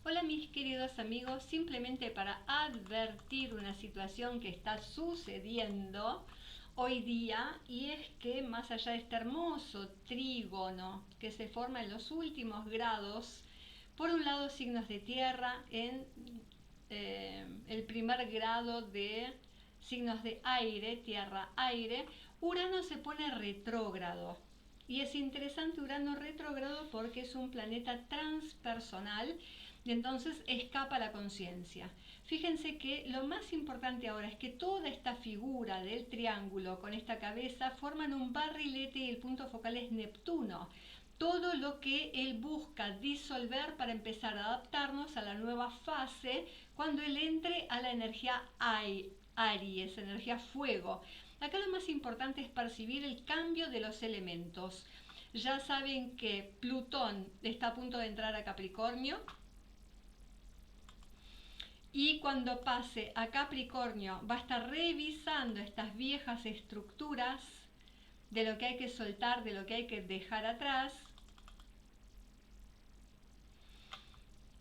Hola mis queridos amigos, simplemente para advertir una situación que está sucediendo hoy día, y es que más allá de este hermoso trígono que se forma en los últimos grados, por un lado signos de tierra en el primer grado de signos de aire, tierra-aire, Urano se pone retrógrado. Y es interesante Urano retrógrado porque es un planeta transpersonal y entonces escapa la conciencia. Fíjense que lo más importante ahora es que toda esta figura del triángulo con esta cabeza forman un barrilete y el punto focal es Neptuno. Todo lo que él busca disolver para empezar a adaptarnos a la nueva fase cuando él entre a la energía Aries, energía fuego. Acá lo más importante es percibir el cambio de los elementos. Ya saben que Plutón está a punto de entrar a Capricornio, y cuando pase a Capricornio va a estar revisando estas viejas estructuras de lo que hay que soltar, de lo que hay que dejar atrás.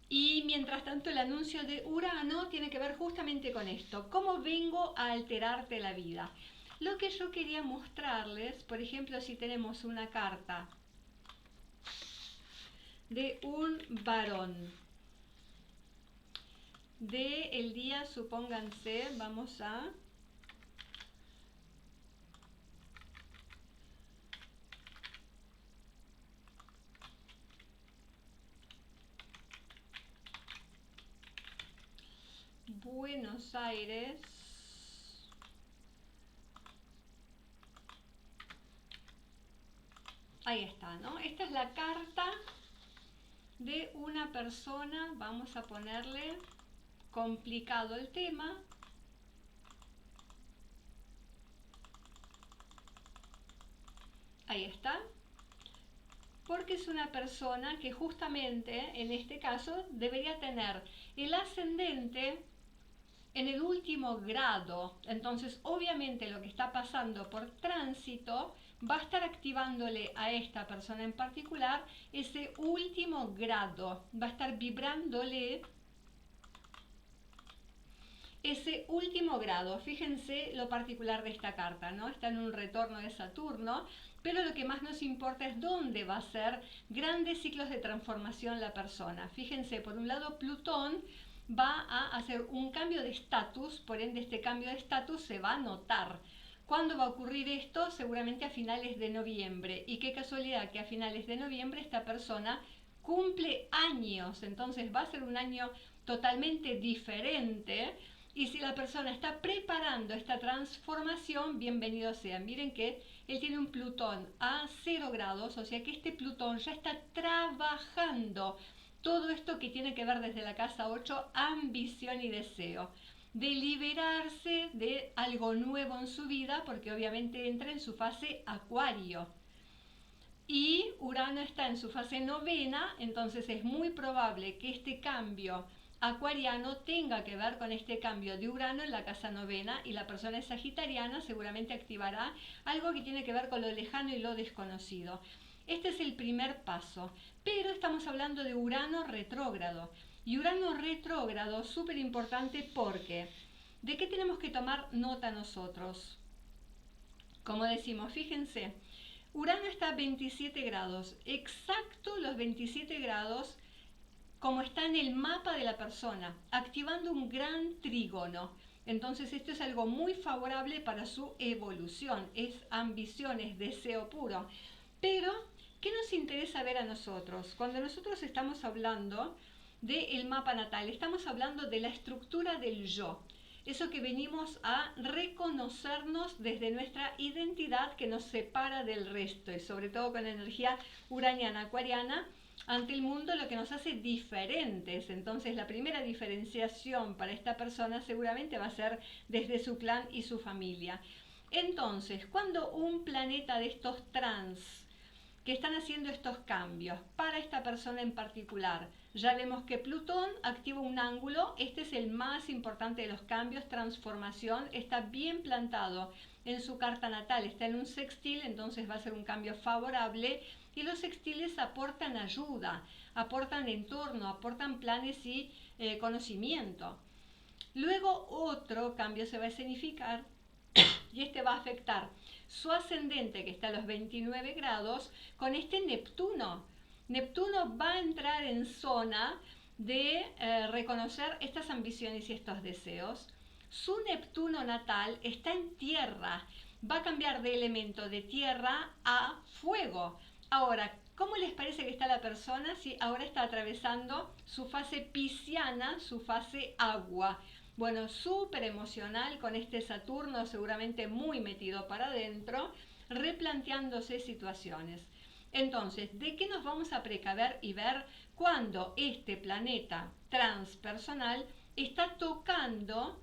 Y mientras tanto el anuncio de Urano tiene que ver justamente con esto, cómo vengo a alterarte la vida. Lo que yo quería mostrarles, por ejemplo, si tenemos una carta de un varón, de el día, supónganse, vamos a Buenos Aires, ahí está, ¿no? Esta es la carta de una persona, vamos a ponerle complicado el tema. Ahí está. Porque es una persona que justamente en este caso debería tener el ascendente en el último grado. Entonces obviamente lo que está pasando por tránsito va a estar activándole a esta persona en particular ese último grado, va a estar vibrándole ese último grado. Fíjense lo particular de esta carta, ¿no? Está en un retorno de Saturno, pero lo que más nos importa es dónde va a ser grandes ciclos de transformación la persona. Fíjense, por un lado Plutón va a hacer un cambio de estatus, por ende este cambio de estatus se va a notar. ¿Cuándo va a ocurrir esto? Seguramente a finales de noviembre. Y qué casualidad que a finales de noviembre esta persona cumple años, entonces va a ser un año totalmente diferente. Y si la persona está preparando esta transformación, bienvenido sea. Miren que él tiene un Plutón a 0 grados, o sea que este Plutón ya está trabajando todo esto que tiene que ver desde la casa 8, ambición y deseo. De liberarse de algo nuevo en su vida, porque obviamente entra en su fase Acuario. Y Urano está en su fase novena, entonces es muy probable que este cambio acuariano tenga que ver con este cambio de Urano en la casa novena, y la persona sagitariana seguramente activará algo que tiene que ver con lo lejano y lo desconocido. Este es el primer paso, pero estamos hablando de Urano retrógrado. Y Urano retrógrado, súper importante porque, ¿de qué tenemos que tomar nota nosotros? Como decimos, fíjense, Urano está a 27 grados, exacto los 27 grados como está en el mapa de la persona, activando un gran trígono. Entonces esto es algo muy favorable para su evolución, es ambición, es deseo puro. Pero, ¿qué nos interesa ver a nosotros? Cuando nosotros estamos hablando del mapa natal, estamos hablando de la estructura del yo. Eso que venimos a reconocernos desde nuestra identidad que nos separa del resto, y sobre todo con la energía uraniana, acuariana, ante el mundo, lo que nos hace diferentes. Entonces la primera diferenciación para esta persona seguramente va a ser desde su clan y su familia. Entonces, cuando un planeta de estos trans que están haciendo estos cambios para esta persona en particular, ya vemos que Plutón activa un ángulo, este es el más importante de los cambios, transformación, está bien plantado en su carta natal, está en un sextil, entonces va a ser un cambio favorable Y los sextiles aportan ayuda, aportan entorno, aportan planes y conocimiento. Luego otro cambio se va a escenificar y este va a afectar su ascendente, que está a los 29 grados, con este Neptuno. Neptuno va a entrar en zona de reconocer estas ambiciones y estos deseos. Su Neptuno natal está en tierra, va a cambiar de elemento de tierra a fuego. Ahora, ¿cómo les parece que está la persona si ahora está atravesando su fase pisciana, su fase agua? Bueno, súper emocional con este Saturno seguramente muy metido para adentro, replanteándose situaciones. Entonces, ¿de qué nos vamos a precaver y ver cuando este planeta transpersonal está tocando,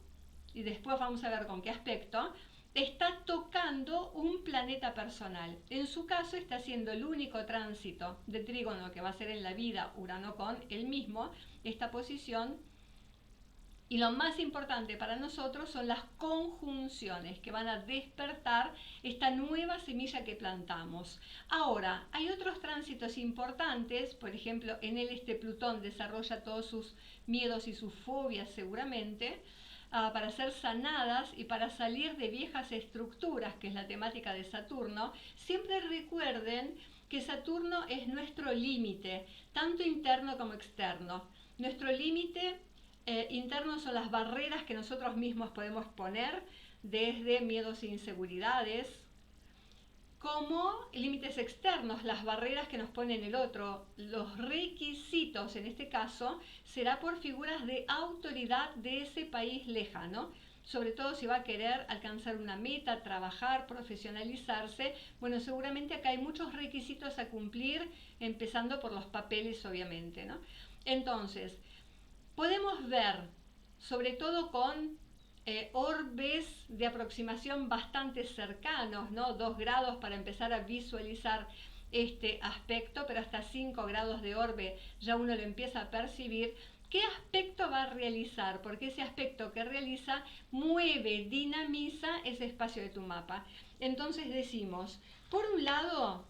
y después vamos a ver con qué aspecto, está tocando un planeta personal? En su caso está haciendo el único tránsito de trígono que va a ser en la vida Urano con él mismo, esta posición. Y lo más importante para nosotros son las conjunciones que van a despertar esta nueva semilla que plantamos. Ahora, hay otros tránsitos importantes, por ejemplo, en él este Plutón desarrolla todos sus miedos y sus fobias seguramente, para ser sanadas y para salir de viejas estructuras, que es la temática de Saturno. Siempre recuerden que Saturno es nuestro límite, tanto interno como externo. Nuestro límite interno son las barreras que nosotros mismos podemos poner, desde miedos e inseguridades, como límites externos, las barreras que nos pone el otro. Los requisitos, en este caso, será por figuras de autoridad de ese país lejano, sobre todo si va a querer alcanzar una meta, trabajar, profesionalizarse. Bueno, seguramente acá hay muchos requisitos a cumplir, empezando por los papeles, obviamente, ¿no? Entonces, podemos ver, sobre todo con orbes de aproximación bastante cercanos, ¿no? 2 grados para empezar a visualizar este aspecto, pero hasta 5 grados de orbe ya uno lo empieza a percibir. ¿Qué aspecto va a realizar? Porque ese aspecto que realiza mueve, dinamiza ese espacio de tu mapa. Entonces decimos, por un lado,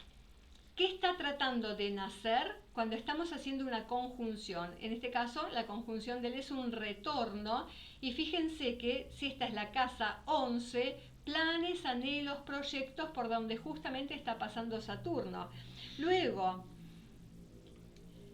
¿qué está tratando de nacer cuando estamos haciendo una conjunción? En este caso, la conjunción de él es un retorno. Y fíjense que si esta es la casa 11, planes, anhelos, proyectos, por donde justamente está pasando Saturno. Luego,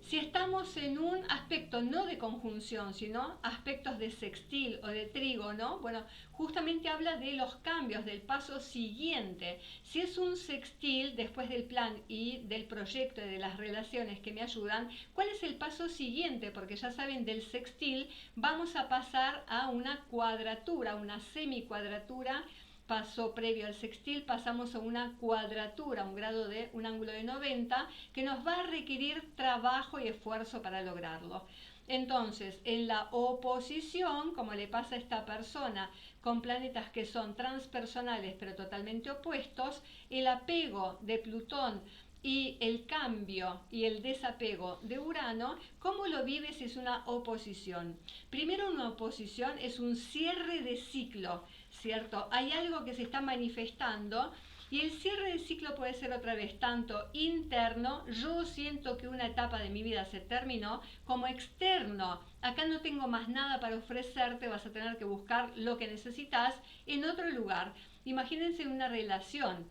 si estamos en un aspecto no de conjunción, sino aspectos de sextil o de trígono, bueno, justamente habla de los cambios, del paso siguiente. Si es un sextil, después del plan y del proyecto y de las relaciones que me ayudan, ¿cuál es el paso siguiente? Porque ya saben, del sextil vamos a pasar a una cuadratura, una semicuadratura. Paso previo al sextil, pasamos a una cuadratura, un ángulo de 90, que nos va a requerir trabajo y esfuerzo para lograrlo. Entonces, en la oposición, como le pasa a esta persona con planetas que son transpersonales pero totalmente opuestos, el apego de Plutón y el cambio y el desapego de Urano, ¿cómo lo vive si es una oposición? Primero, una oposición es un cierre de ciclo, ¿cierto? Hay algo que se está manifestando y el cierre de ciclo puede ser otra vez tanto interno, yo siento que una etapa de mi vida se terminó, como externo, acá no tengo más nada para ofrecerte, vas a tener que buscar lo que necesitas en otro lugar. Imagínense una relación.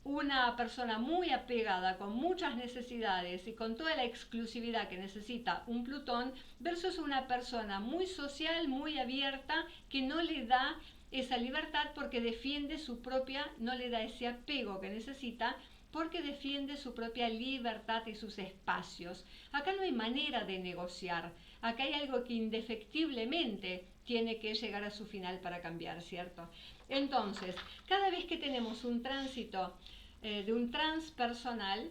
Una persona muy apegada, con muchas necesidades y con toda la exclusividad que necesita un Plutón, versus una persona muy social, muy abierta, que no le da esa libertad porque defiende su propia, no le da ese apego que necesita porque defiende su propia libertad y sus espacios. Acá no hay manera de negociar, acá hay algo que indefectiblemente tiene que llegar a su final para cambiar, ¿cierto? Entonces, cada vez que tenemos un tránsito de un transpersonal,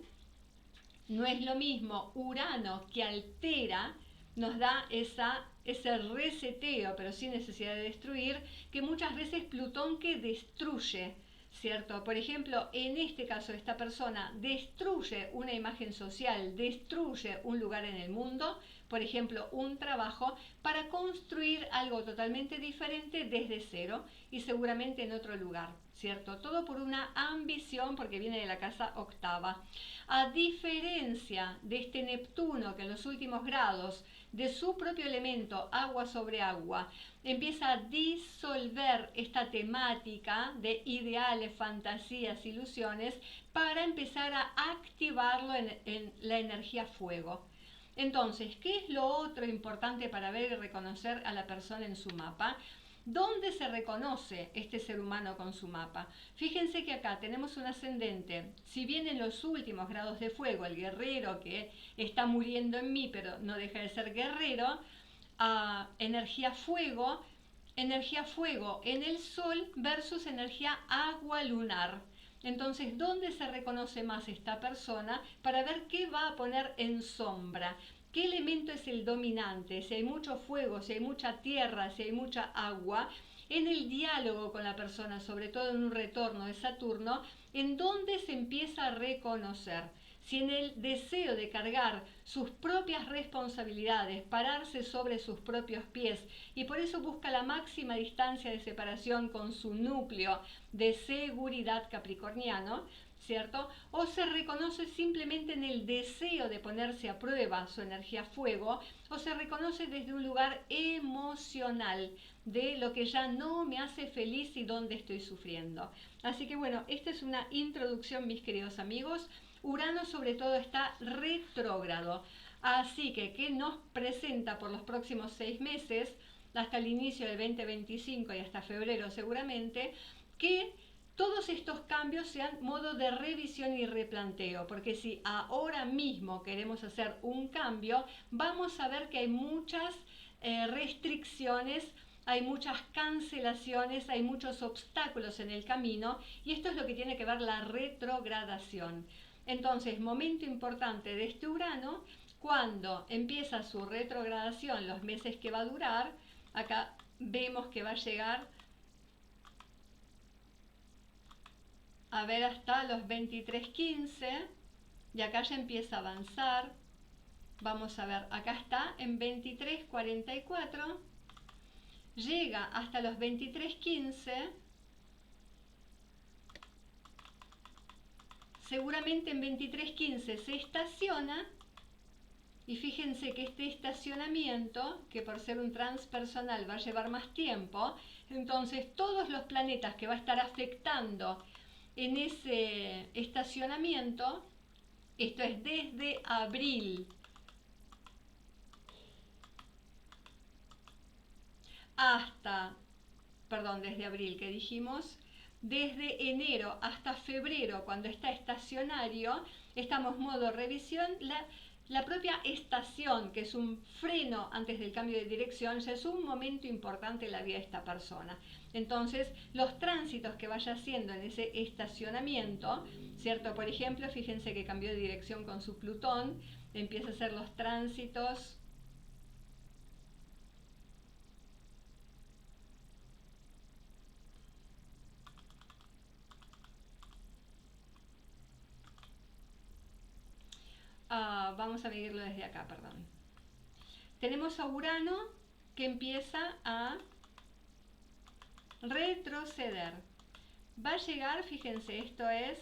no es lo mismo Urano, que altera, nos da ese reseteo, pero sin necesidad de destruir, que muchas veces Plutón, que destruye, ¿cierto? Por ejemplo, en este caso, esta persona destruye una imagen social, destruye un lugar en el mundo por ejemplo, un trabajo para construir algo totalmente diferente desde cero y seguramente en otro lugar, ¿cierto? Todo por una ambición porque viene de la casa octava. A diferencia de este Neptuno que en los últimos grados de su propio elemento, agua sobre agua, empieza a disolver esta temática de ideales, fantasías, ilusiones, para empezar a activarlo en la energía fuego. Entonces, ¿qué es lo otro importante para ver y reconocer a la persona en su mapa? ¿Dónde se reconoce este ser humano con su mapa? Fíjense que acá tenemos un ascendente, si bien en los últimos grados de fuego, el guerrero que está muriendo en mí, pero no deja de ser guerrero, energía fuego en el sol versus energía agua lunar. Entonces, ¿dónde se reconoce más esta persona para ver qué va a poner en sombra? ¿Qué elemento es el dominante? Si hay mucho fuego, si hay mucha tierra, si hay mucha agua, en el diálogo con la persona, sobre todo en un retorno de Saturno, ¿en dónde se empieza a reconocer? Si en el deseo de cargar sus propias responsabilidades, pararse sobre sus propios pies y por eso busca la máxima distancia de separación con su núcleo de seguridad capricorniano, ¿cierto? O se reconoce simplemente en el deseo de ponerse a prueba su energía fuego, o se reconoce desde un lugar emocional de lo que ya no me hace feliz y dónde estoy sufriendo. Así que bueno, esta es una introducción, mis queridos amigos. Urano sobre todo está retrógrado, así que ¿qué nos presenta por los próximos 6 meses, hasta el inicio del 2025 y hasta febrero seguramente? Que todos estos cambios sean modo de revisión y replanteo, porque si ahora mismo queremos hacer un cambio, vamos a ver que hay muchas restricciones, hay muchas cancelaciones, hay muchos obstáculos en el camino, y esto es lo que tiene que ver la retrogradación. Entonces, momento importante de este Urano, cuando empieza su retrogradación, los meses que va a durar, acá vemos que va a llegar a ver hasta los 23:15 y acá ya empieza a avanzar. Vamos a ver, acá está en 23:44, llega hasta los 23:15. Seguramente en 23:15 se estaciona y fíjense que este estacionamiento, que por ser un transpersonal va a llevar más tiempo, entonces todos los planetas que va a estar afectando en ese estacionamiento, esto es desde abril desde abril que dijimos, desde enero hasta febrero, cuando está estacionario, estamos modo revisión. La propia estación, que es un freno antes del cambio de dirección, ya es un momento importante en la vida de esta persona. Entonces, los tránsitos que vaya haciendo en ese estacionamiento, ¿cierto? Por ejemplo, fíjense que cambió de dirección con su Plutón, empieza a hacer los tránsitos. Vamos a medirlo desde acá, perdón. Tenemos a Urano que empieza a retroceder. Va a llegar, fíjense, esto es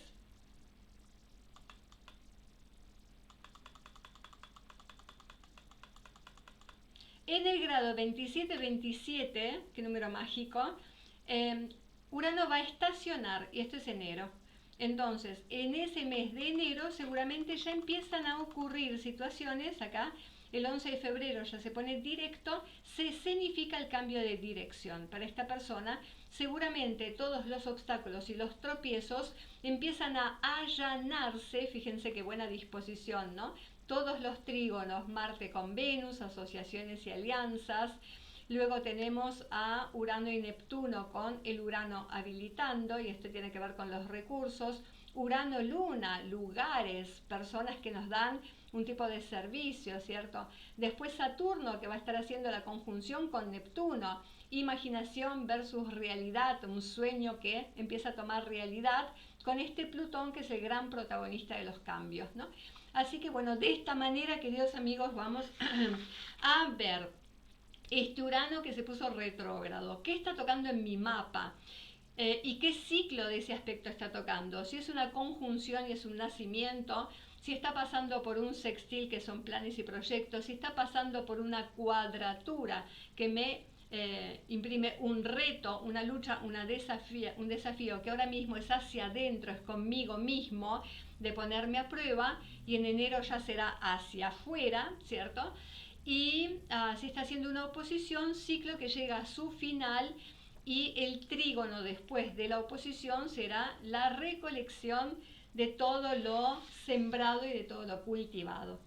en el grado 27-27, qué número mágico, Urano va a estacionar, y esto es enero. Entonces, en ese mes de enero seguramente ya empiezan a ocurrir situaciones, acá el 11 de febrero ya se pone directo, se escenifica el cambio de dirección. Para esta persona, seguramente todos los obstáculos y los tropiezos empiezan a allanarse, fíjense qué buena disposición, ¿no? Todos los trígonos, Marte con Venus, asociaciones y alianzas. Luego tenemos a Urano y Neptuno con el Urano habilitando, y esto tiene que ver con los recursos. Urano-Luna, lugares, personas que nos dan un tipo de servicio, ¿cierto? Después Saturno, que va a estar haciendo la conjunción con Neptuno, imaginación versus realidad, un sueño que empieza a tomar realidad con este Plutón que es el gran protagonista de los cambios, ¿no? Así que bueno, de esta manera, queridos amigos, vamos a ver este Urano que se puso retrógrado. ¿Qué está tocando en mi mapa? ¿Y qué ciclo de ese aspecto está tocando? Si es una conjunción y es un nacimiento, si está pasando por un sextil, que son planes y proyectos, si está pasando por una cuadratura que me imprime un reto, una lucha, un desafío que ahora mismo es hacia adentro, es conmigo mismo, de ponerme a prueba, y en enero ya será hacia afuera, ¿cierto? Y si está haciendo una oposición, ciclo que llega a su final, y el trígono después de la oposición será la recolección de todo lo sembrado y de todo lo cultivado.